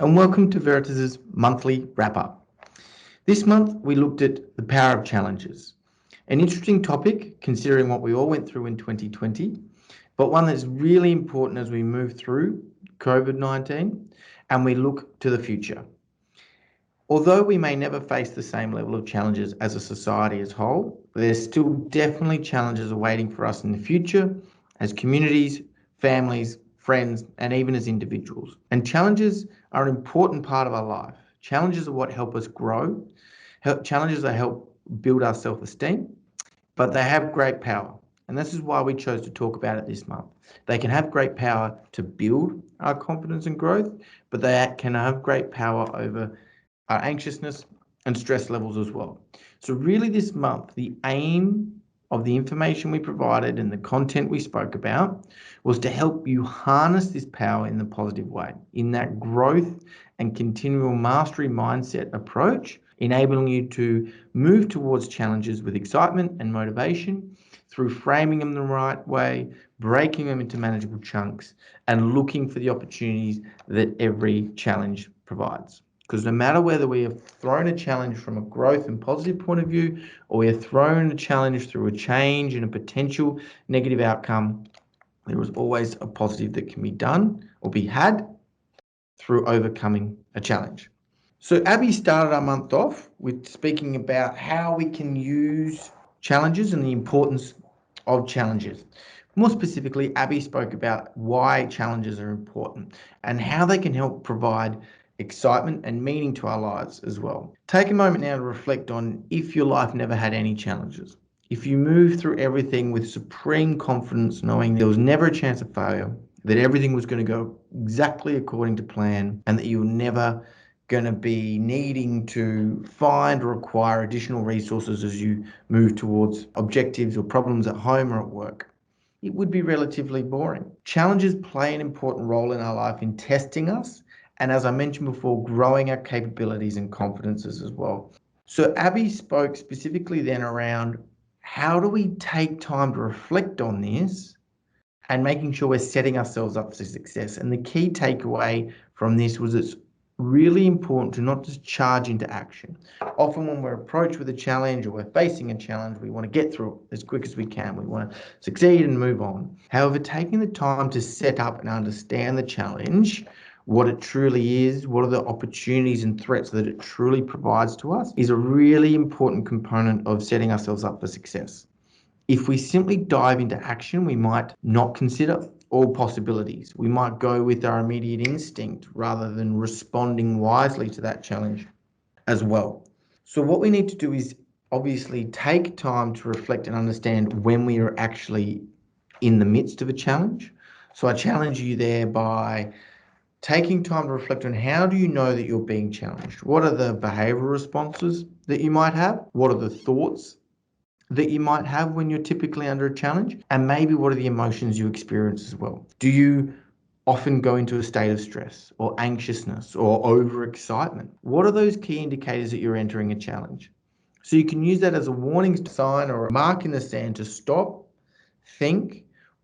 and welcome to Veritas's monthly wrap-up. This month we looked at the power of challenges, an interesting topic considering what we all went through in 2020, but one that's really important as we move through COVID-19 and we look to the future. Although we may never face the same level of challenges as a society as a whole, there's still definitely challenges awaiting for us in the future as communities, families, friends, and even as individuals. And challenges are an important part of our life. Challenges are what help us grow. Challenges that help build our self-esteem, but they have great power. And this is why we chose to talk about it this month. They can have great power to build our confidence and growth, but they can have great power over our anxiousness and stress levels as well. So really this month, the aim of the information we provided and the content we spoke about was to help you harness this power in the positive way, in that growth and continual mastery mindset approach, enabling you to move towards challenges with excitement and motivation through framing them the right way, breaking them into manageable chunks, and looking for the opportunities that every challenge provides. Because no matter whether we have thrown a challenge from a growth and positive point of view, or we are thrown a challenge through a change and a potential negative outcome, there is always a positive that can be done or be had through overcoming a challenge. So Abby started our month off with speaking about how we can use challenges and the importance of challenges. More specifically, Abby spoke about why challenges are important and how they can help provide excitement and meaning to our lives as well. Take a moment now to reflect on if your life never had any challenges. If you move through everything with supreme confidence, knowing there was never a chance of failure, that everything was going to go exactly according to plan, and that you were never going to be needing to find or acquire additional resources as you move towards objectives or problems at home or at work, it would be relatively boring. Challenges play an important role in our life in testing us, and as I mentioned before, growing our capabilities and confidences as well. So Abby spoke specifically then around how do we take time to reflect on this and making sure we're setting ourselves up for success. And the key takeaway from this was it's really important to not just charge into action. Often when we're approached with a challenge or we're facing a challenge, we want to get through it as quick as we can. We want to succeed and move on. However, taking the time to set up and understand the challenge, what it truly is, what are the opportunities and threats that it truly provides to us, is a really important component of setting ourselves up for success. If we simply dive into action, we might not consider all possibilities. We might go with our immediate instinct rather than responding wisely to that challenge as well. So what we need to do is obviously take time to reflect and understand when we are actually in the midst of a challenge. So I challenge you there by taking time to reflect on how do you know that you're being challenged? What are the behavioral responses that you might have? What are the thoughts that you might have when you're typically under a challenge? And maybe what are the emotions you experience as well? Do you often go into a state of stress or anxiousness or overexcitement? What are those key indicators that you're entering a challenge? So you can use that as a warning sign or a mark in the sand to stop, think,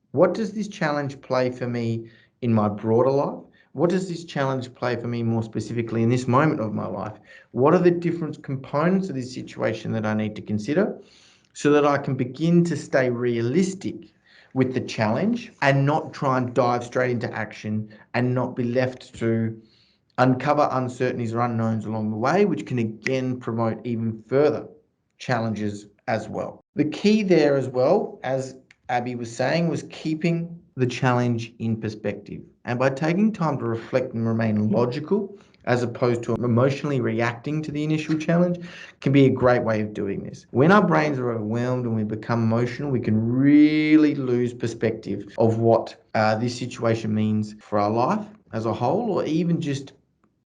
what does this challenge play for me in my broader life? What does this challenge play for me more specifically in this moment of my life? What are the different components of this situation that I need to consider so that I can begin to stay realistic with the challenge and not try and dive straight into action and not be left to uncover uncertainties or unknowns along the way, which can again promote even further challenges as well. The key there as well, as Abby was saying, was keeping the challenge in perspective. And by taking time to reflect and remain logical, as opposed to emotionally reacting to the initial challenge, can be a great way of doing this. When our brains are overwhelmed and we become emotional, we can really lose perspective of what this situation means for our life as a whole, or even just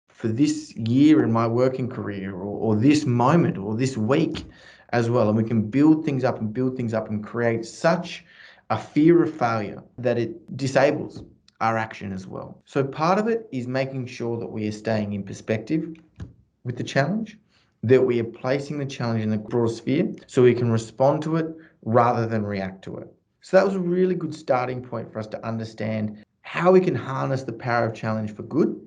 for this year in my working career, or this moment or this week as well. And we can build things up and create such a fear of failure that it disables our action as well. So part of it is making sure that we are staying in perspective with the challenge, that we are placing the challenge in the broader sphere so we can respond to it rather than react to it. So that was a really good starting point for us to understand how we can harness the power of challenge for good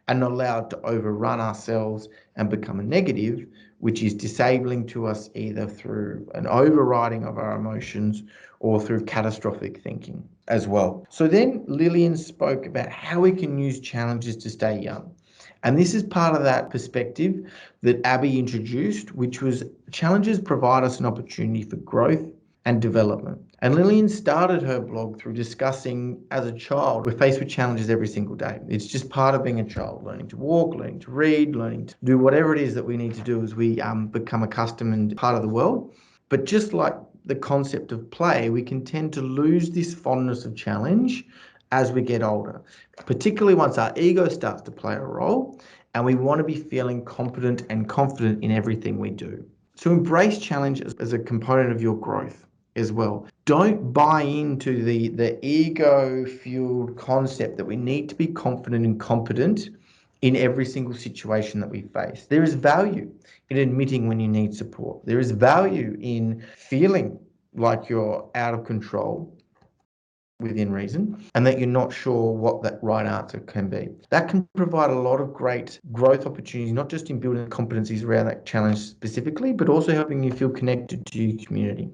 and not allow it to overrun ourselves and become a negative, which is disabling to us either through an overriding of our emotions or through catastrophic thinking as well. So then Lillian spoke about how we can use challenges to stay young. And this is part of that perspective that Abby introduced, which was challenges provide us an opportunity for growth and development. And Lillian started her blog through discussing as a child, we're faced with challenges every single day. It's just part of being a child, learning to walk, learning to read, learning to do whatever it is that we need to do as we become accustomed and part of the world. But just like the concept of play, we can tend to lose this fondness of challenge as we get older, particularly once our ego starts to play a role and we want to be feeling competent and confident in everything we do. So embrace challenge as a component of your growth as well. Don't buy into the ego-fueled concept that we need to be confident and competent in every single situation that we face. There is value in admitting when you need support. There is value in feeling like you're out of control within reason and that you're not sure what that right answer can be. That can provide a lot of great growth opportunities, not just in building competencies around that challenge specifically, but also helping you feel connected to your community.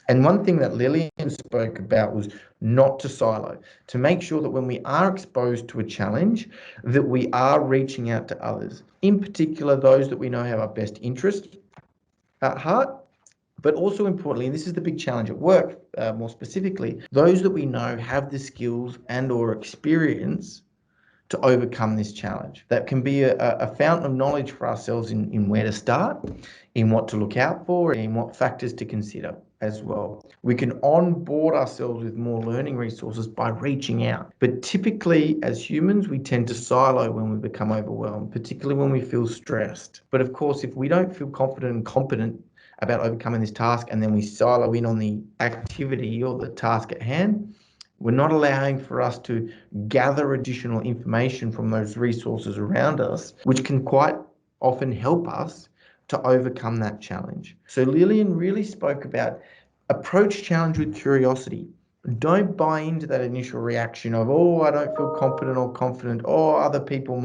And one thing that Lillian spoke about was not to silo, to make sure that when we are exposed to a challenge, that we are reaching out to others, in particular those that we know have our best interest at heart, but also importantly, and this is the big challenge at work, more specifically, those that we know have the skills and or experience to overcome this challenge. That can be a fountain of knowledge for ourselves in where to start, in what to look out for, in what factors to consider as well. We can onboard ourselves with more learning resources by reaching out. But typically, as humans, we tend to silo when we become overwhelmed, particularly when we feel stressed. But of course, if we don't feel confident and competent about overcoming this task and then we silo in on the activity or the task at hand, we're not allowing for us to gather additional information from those resources around us, which can quite often help us to overcome that challenge. So Lillian really spoke about approach challenge with curiosity. Don't buy into that initial reaction of, oh, I don't feel competent or confident, or other people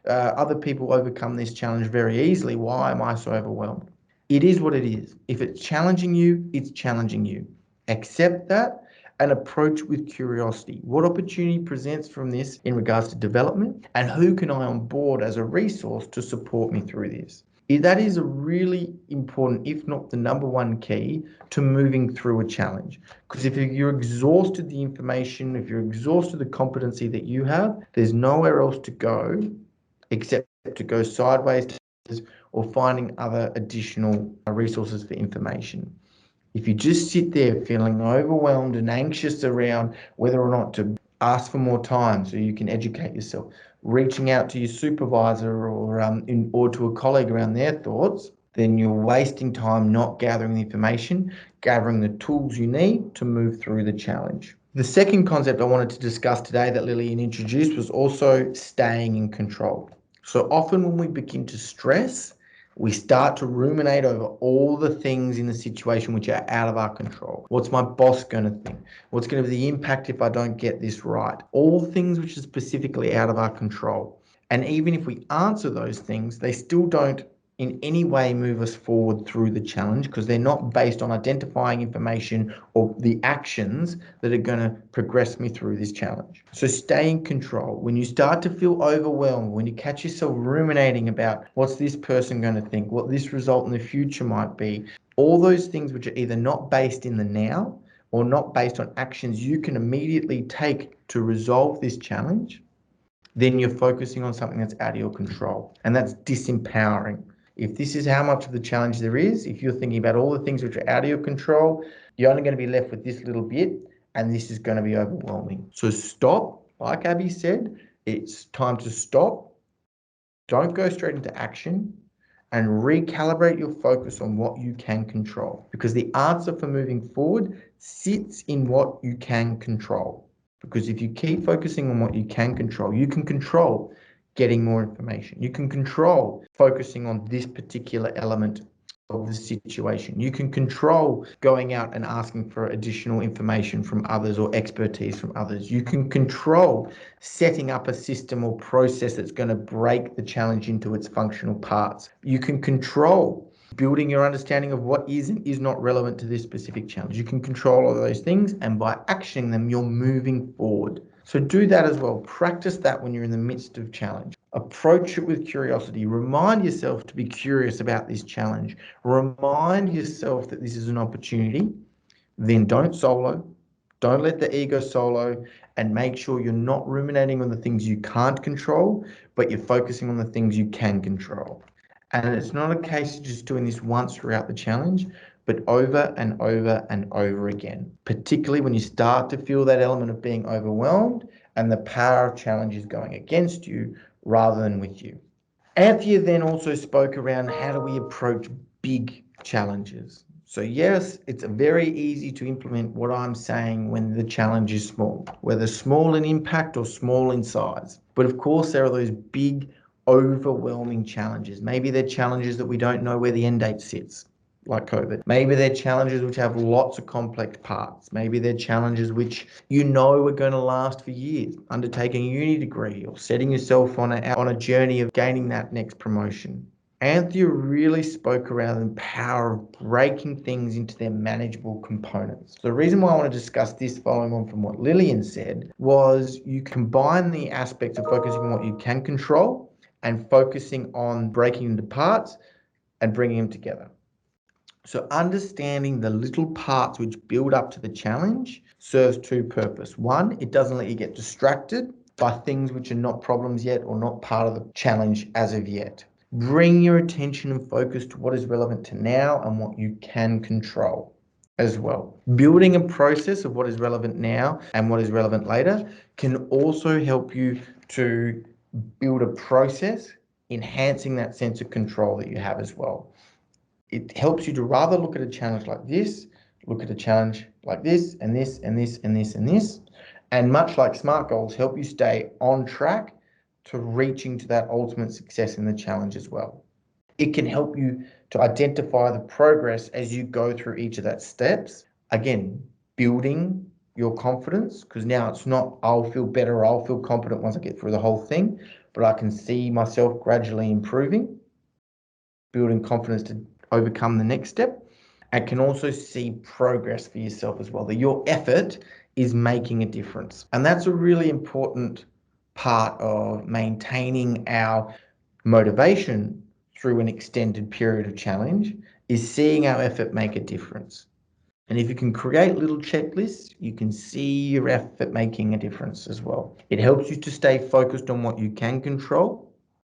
overcome this challenge very easily. Why am I so overwhelmed? It is what it is. If it's challenging you, it's challenging you. Accept that and approach with curiosity. What opportunity presents from this in regards to development, and who can I onboard as a resource to support me through this? That is a really important, if not the number one key to moving through a challenge. Because if you're exhausted the information, if you're exhausted the competency that you have, there's nowhere else to go except to go sideways or finding other additional resources for information. If you just sit there feeling overwhelmed and anxious around whether or not to ask for more time so you can educate yourself, reaching out to your supervisor or to a colleague around their thoughts, then you're wasting time not gathering the information, gathering the tools you need to move through the challenge. The second concept I wanted to discuss today that Lillian introduced was also staying in control. So often when we begin to stress, we start to ruminate over all the things in the situation which are out of our control. What's my boss going to think? What's going to be the impact if I don't get this right? All things which are specifically out of our control. And even if we answer those things, they still don't in any way move us forward through the challenge because they're not based on identifying information or the actions that are going to progress me through this challenge. So stay in control. When you start to feel overwhelmed, when you catch yourself ruminating about what's this person going to think, what this result in the future might be, all those things which are either not based in the now or not based on actions you can immediately take to resolve this challenge, then you're focusing on something that's out of your control. And that's disempowering. If this is how much of the challenge there is, if you're thinking about all the things which are out of your control, you're only going to be left with this little bit, and this is going to be overwhelming. So stop, like Abby said, it's time to stop. Don't go straight into action and recalibrate your focus on what you can control. Because the answer for moving forward sits in what you can control. Because if you keep focusing on what you can control getting more information. You can control focusing on this particular element the situation. You can control going out and asking for additional information from others or expertise from others. You can control setting up a system or process that's going to break the challenge into its functional parts. You can control building your understanding of what is and is not relevant to this specific challenge. You can control all those things, and by actioning them, you're moving forward. So do that as well. Practice that when you're in the midst of challenge. Approach it with curiosity. Remind yourself to be curious about this challenge. Remind yourself that this is an opportunity. Then don't solo. Don't let the ego solo, and make sure you're not ruminating on the things you can't control, but you're focusing on the things you can control. And it's not a case of just doing this once throughout the challenge, but over and over and over again, particularly when you start to feel that element of being overwhelmed and the power of challenge is going against you rather than with you. Anthea then also spoke around how do we approach big challenges. So yes, it's very easy to implement what I'm saying when the challenge is small, whether small in impact or small in size. But of course, there are those big, overwhelming challenges. Maybe they're challenges that we don't know where the end date sits, like COVID. Maybe they're challenges which have lots of complex parts. Maybe they're challenges which you know are going to last for years, undertaking a uni degree or setting yourself on a journey of gaining that next promotion. Anthea really spoke around the power of breaking things into their manageable components. So the reason why I want to discuss this, following on from what Lillian said, was you combine the aspects of focusing on what you can control and focusing on breaking into parts and bringing them together. So understanding the little parts which build up to the challenge serves two purposes. One, it doesn't let you get distracted by things which are not problems yet or not part of the challenge as of yet. Bring your attention and focus to what is relevant to now and what you can control as well. Building a process of what is relevant now and what is relevant later can also help you to build a process, enhancing that sense of control that you have as well. It helps you to rather look at a challenge like this, look at a challenge like this, and this, and this, and this, and this. And much like SMART goals, help you stay on track to reaching to that ultimate success in the challenge as well. It can help you to identify the progress as you go through each of that steps. Again, building your confidence, because now it's not I'll feel better, I'll feel confident once I get through the whole thing, but I can see myself gradually improving, building confidence to overcome the next step. And can also see progress for yourself as well, that your effort is making a difference. And that's a really important part of maintaining our motivation through an extended period of challenge, is seeing our effort make a difference. And if you can create little checklists, you can see your effort making a difference as well. It helps you to stay focused on what you can control,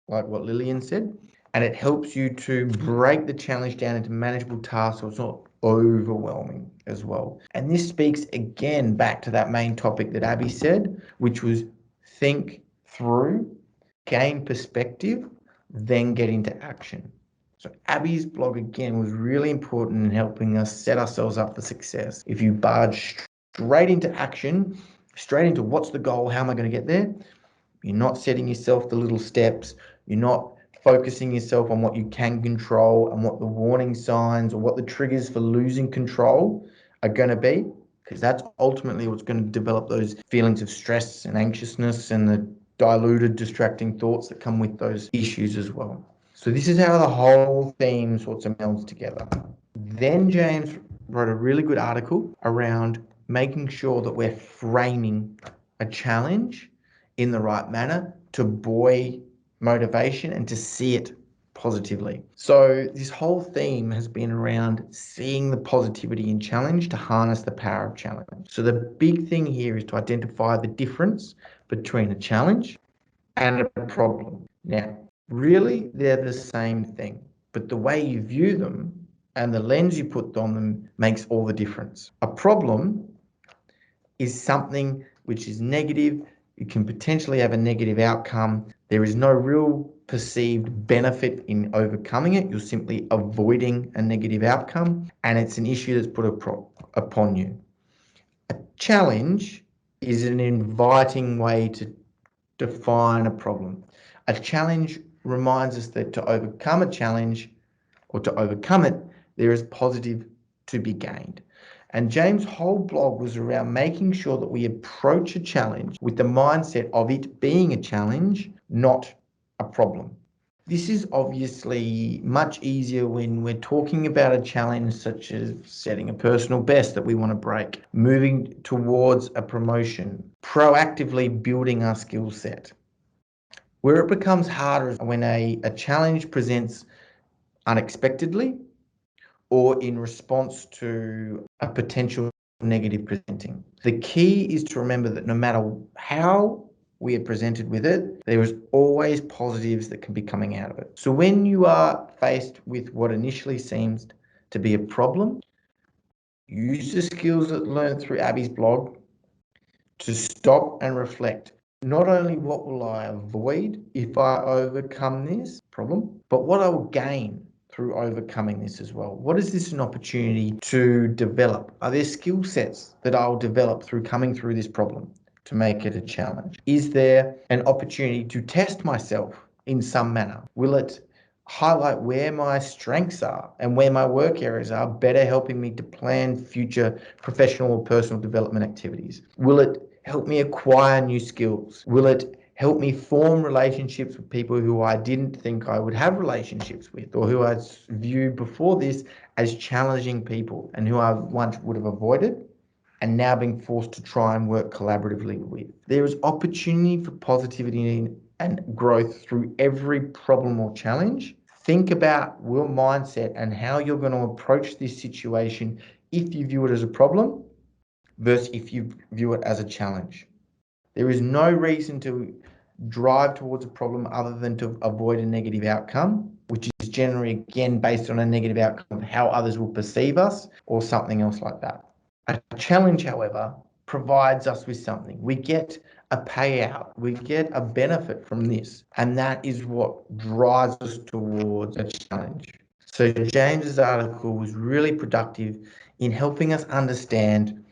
like what Lillian said, and it helps you to break the challenge down into manageable tasks so it's not overwhelming as well. And this speaks again back to that main topic that Abby said, which was think through, gain perspective, then get into action. So Abby's blog again was really important in helping us set ourselves up for success. If you barge straight into action, straight into what's the goal, how am I going to get there? You're not setting yourself the little steps. You're not focusing yourself on what you can control and what the warning signs or what the triggers for losing control are going to be, because that's ultimately what's going to develop those feelings of stress and anxiousness and the diluted, distracting thoughts that come with those issues as well. So this is how the whole theme sorts of melds together. Then James wrote a really good article around making sure that we're framing a challenge in the right manner to buoy motivation and to see it positively. So this whole theme has been around seeing the positivity in challenge to harness the power of challenge. So the big thing here is to identify the difference between a challenge and a problem. Now, really, they're the same thing, but the way you view them and the lens you put on them makes all the difference. A problem is something which is negative. It can potentially have a negative outcome. There is no real perceived benefit in overcoming it. You're simply avoiding a negative outcome, and it's an issue that's put upon you. A challenge is an inviting way to define a problem. A challenge reminds us that to overcome a challenge or to overcome it, there is positive to be gained. And James' whole blog was around making sure that we approach a challenge with the mindset of it being a challenge, not a problem. This is obviously much easier when we're talking about a challenge such as setting a personal best that we want to break, moving towards a promotion, proactively building our skill set. Where it becomes harder is when a challenge presents unexpectedly or in response to a potential negative presenting. The key is to remember that no matter how we are presented with it, there is always positives that can be coming out of it. So when you are faced with what initially seems to be a problem, use the skills that learned through Abby's blog to stop and reflect. Not only what will I avoid if I overcome this problem, but what I will gain through overcoming this as well. What is this an opportunity to develop? Are there skill sets that I'll develop through coming through this problem to make it a challenge? Is there an opportunity to test myself in some manner? Will it highlight where my strengths are and where my work areas are, better helping me to plan future professional or personal development activities? Will it help me acquire new skills? Will it help me form relationships with people who I didn't think I would have relationships with, or who I viewed before this as challenging people and who I once would have avoided and now being forced to try and work collaboratively with? There is opportunity for positivity and growth through every problem or challenge. Think about your mindset and how you're going to approach this situation if you view it as a problem versus if you view it as a challenge. There is no reason to drive towards a problem other than to avoid a negative outcome, which is generally, again, based on a negative outcome of how others will perceive us or something else like that. A challenge, however, provides us with something. We get a payout, we get a benefit from this, and that is what drives us towards a challenge. So James's article was really productive in helping us understand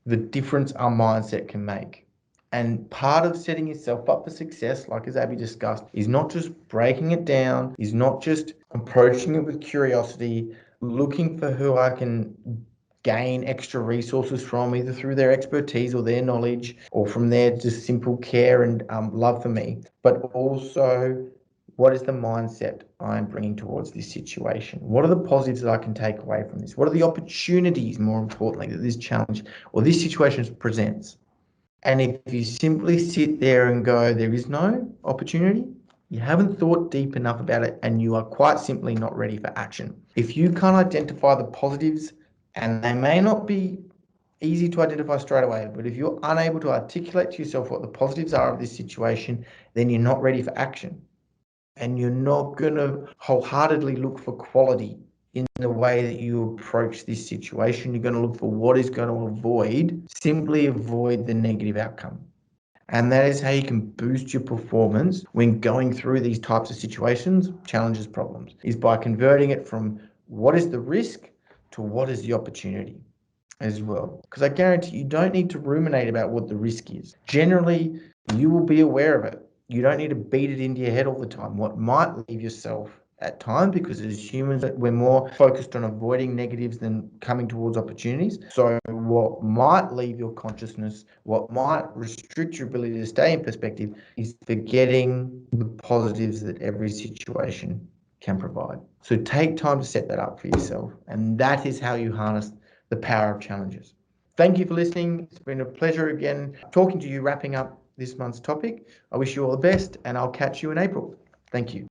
the difference our mindset can make. And part of setting yourself up for success, like as Abby discussed, is not just breaking it down, is not just approaching it with curiosity, looking for who I can gain extra resources from, either through their expertise or their knowledge, or from their just simple care and love for me, but also what is the mindset I'm bringing towards this situation? What are the positives that I can take away from this? What are the opportunities, more importantly, that this challenge or this situation presents? And if you simply sit there and go, there is no opportunity, you haven't thought deep enough about it and you are quite simply not ready for action. If you can't identify the positives, and they may not be easy to identify straight away, but if you're unable to articulate to yourself what the positives are of this situation, then you're not ready for action. And you're not going to wholeheartedly look for quality in the way that you approach this situation. You're going to look for what is going to simply avoid the negative outcome. And that is how you can boost your performance when going through these types of situations, challenges, problems, is by converting it from what is the risk to what is the opportunity as well. Because I guarantee you don't need to ruminate about what the risk is. Generally, you will be aware of it. You don't need to beat it into your head all the time. What might leave yourself at times, because as humans, we're more focused on avoiding negatives than coming towards opportunities. So what might leave your consciousness, what might restrict your ability to stay in perspective, is forgetting the positives that every situation can provide. So take time to set that up for yourself. And that is how you harness the power of challenges. Thank you for listening. It's been a pleasure again talking to you, wrapping up this month's topic. I wish you all the best, and I'll catch you in April. Thank you.